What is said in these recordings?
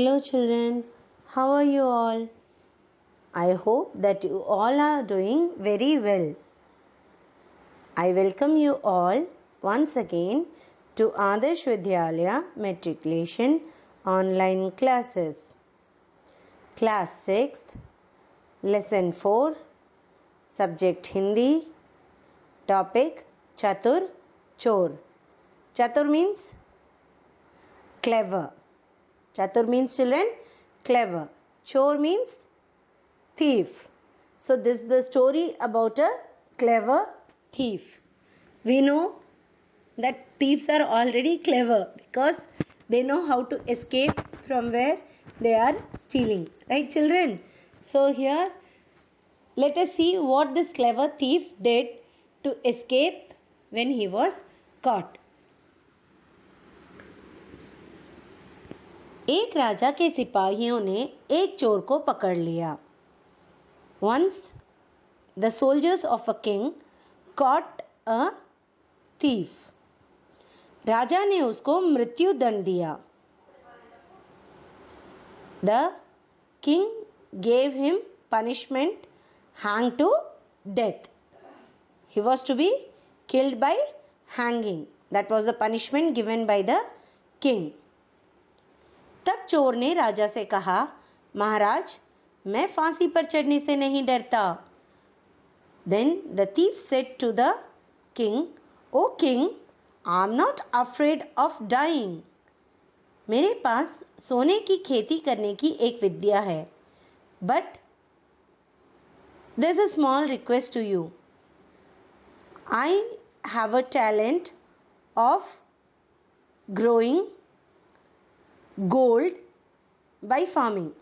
Hello children, how are you all? I hope that you all are doing very well. I welcome you all once again to Adarsh Vidyalaya Matriculation online classes. Class 6th, Lesson 4, Subject Hindi, Topic Chatur Chor. Chatur means clever. Chatur means children clever. Chor means thief. So this is the story about a clever thief. We know that thieves are already clever because they know how to escape from where they are stealing. Right children? So here let us see what this clever thief did to escape when he was caught. एक राजा के सिपाहियों ने एक चोर को पकड़ लिया. Once the soldiers of a king caught a thief. राजा ने उसको मृत्यु दंड दिया. The king gave him punishment, hanged to death. He was to be killed by hanging. That was the punishment given by the king. तब चोर ने राजा से कहा, महाराज मैं फांसी पर चढ़ने से नहीं डरता. Then the thief said to the king, O king, I am not afraid of dying. मेरे पास सोने की खेती करने की एक विद्या है. But there is a small request to you. I have a talent of growing gold by farming.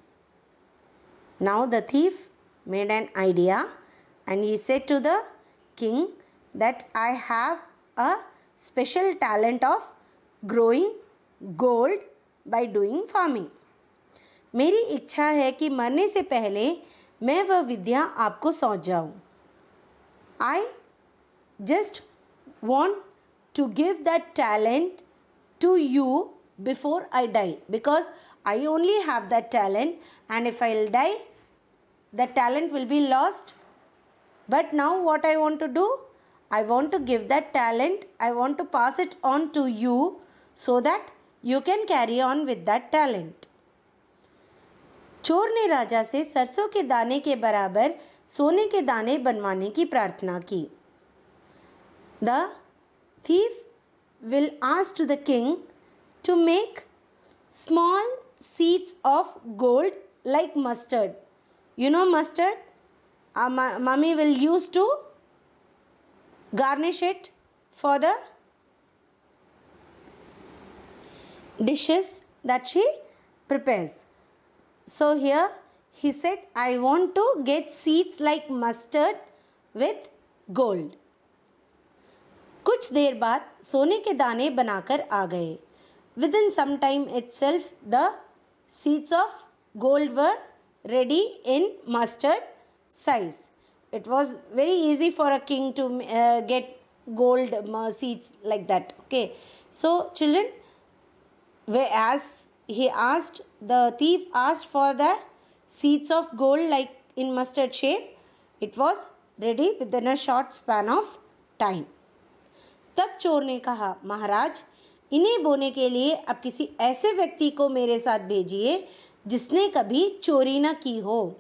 Now the thief made an idea and he said to the king that I have a special talent of growing gold by doing farming. मेरी इच्छा है कि मरने से पहले मैं वह विद्या आपको सौंप जाऊं. I just want to give that talent to you before I die because I only have that talent and if I'll die that talent will be lost. But now what I want to do, I want to give that talent, I want to pass it on to you so that you can carry on with that talent. चोर ने राजा से सरसों के दाने के बराबर सोने के दाने बनवाने की प्रार्थना की. The thief will ask to the king to make small seeds of gold like mustard. You know mustard? Mummy will use to garnish it for the dishes that she prepares. So here he said, I want to get seeds like mustard with gold. कुछ देर बाद सोने के दाने बनाकर आ गए. Within some time itself the seeds of gold were ready in mustard size. It was very easy for a king to get gold seeds like that. Okay. So children, as he asked, the thief asked for the seeds of gold like in mustard shape. It was ready within a short span of time. तब चोर ने कहा, महाराज इन्हें बोने के लिए अब किसी ऐसे व्यक्ति को मेरे साथ भेजिए जिसने कभी चोरी न की हो.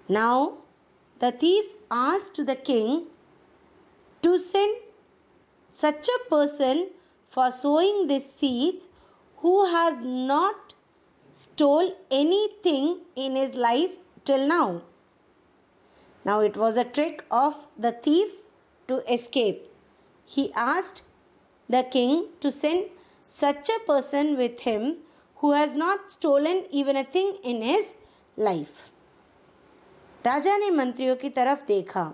Now the thief asked to the king to send such a person for sowing these seeds who has not stole anything in his life till now. Now it was a trick of the thief to escape. He asked the king to send such a person with him who has not stolen even a thing in his life. राजा ने मंत्रियों की तरफ देखा.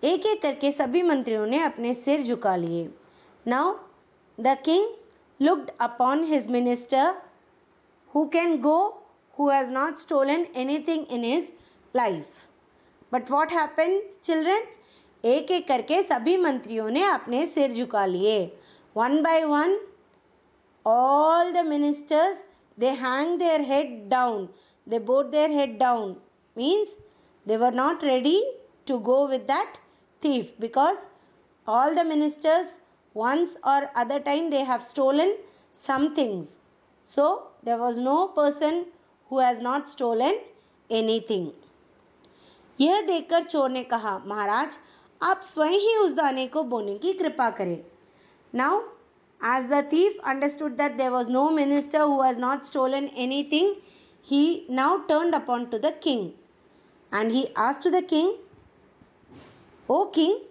एक एक करके सभी मंत्रियों ने अपने सिर झुका लिए. Now the king looked upon his minister who can go, who has not stolen anything in his life. But what happened children? एक एक करके सभी मंत्रियों ने अपने सिर झुका लिए. One by one all the ministers they hang their head down. They bowed their head down. Means they were not ready to go with that thief, because all the ministers once or other time they have stolen some things. So there was no person who has not stolen anything. यह देखकर चोर ने कहा, महाराज आप स्वयं ही उस दाने को बोने की कृपा करें. Now as the thief understood that there was no minister who has not stolen anything, he now turned upon to the king, and he asked to the king, O king,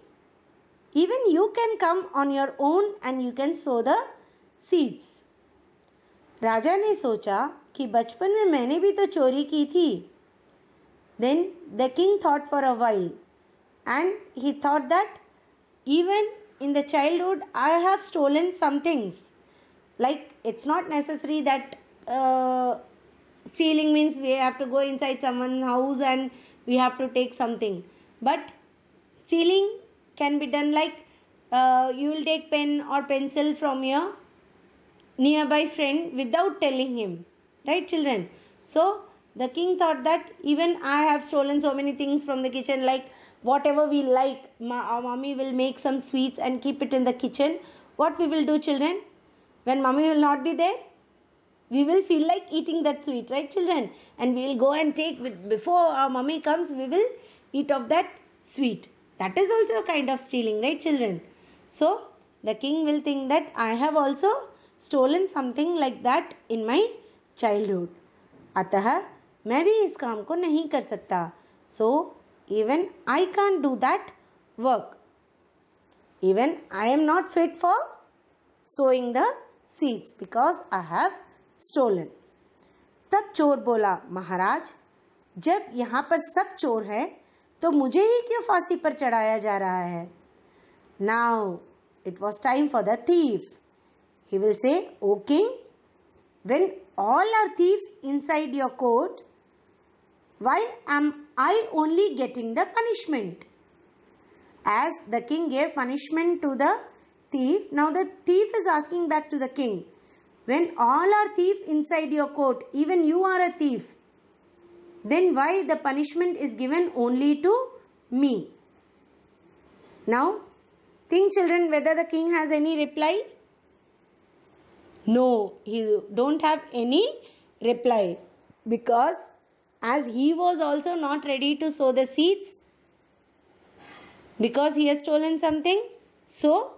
even you can come on your own and you can sow the seeds. राजा ने सोचा कि बचपन में मैंने भी तो चोरी की थी. Then the king thought for a while, and he thought that even in the childhood I have stolen some things. Like, it's not necessary that stealing means we have to go inside someone's house and we have to take something. But stealing can be done like you will take pen or pencil from your nearby friend without telling him. Right, children? So the king thought that even I have stolen so many things from the kitchen, like whatever we like, our mommy will make some sweets and keep it in the kitchen. What we will do, children? When mommy will not be there, we will feel like eating that sweet, right, children? And we will go and take, before our mommy comes, we will eat of that sweet. That is also a kind of stealing, right, children? So the king will think that I have also stolen something like that in my childhood. अतः मैं भी इस काम को नहीं कर सकता. So even I can't do that work. Even I am not fit for sowing the seeds because I have stolen. तब चोर बोला, महाराज जब यहाँ पर सब चोर हैं तो मुझे ही क्यों फांसी पर चढ़ाया जा रहा है? Now it was time for the thief. He will say, O king, when all are thieves inside your court, why am I only getting the punishment? As the king gave punishment to the thief, now the thief is asking back to the king, when all are thieves inside your court, even you are a thief, then why the punishment is given only to me? Now think, children, whether the king has any reply. No, he don't have any reply, because as he was also not ready to sow the seeds because he has stolen something, so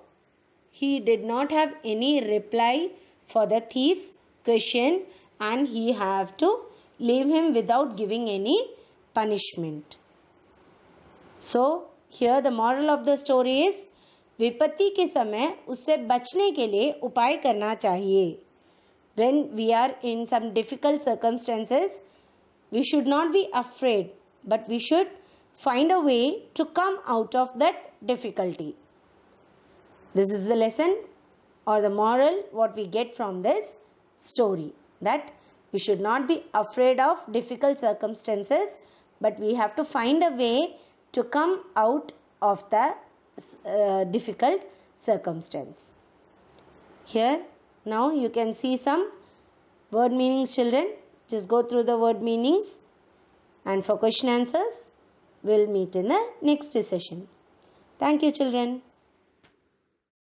he did not have any reply for the thief's question, and he have to leave him without giving any punishment. So here the moral of the story is, विपत्ति के समय उससे बचने के लिए उपाय करना चाहिए. When we are in some difficult circumstances, we should not be afraid, but we should find a way to come out of that difficulty. This is the lesson or the moral what we get from this story, that we should not be afraid of difficult circumstances, but we have to find a way to come out of the difficult circumstance. Here now you can see some word meanings, children. Just go through the word meanings, and for question answers we'll meet in the next session. Thank you, children.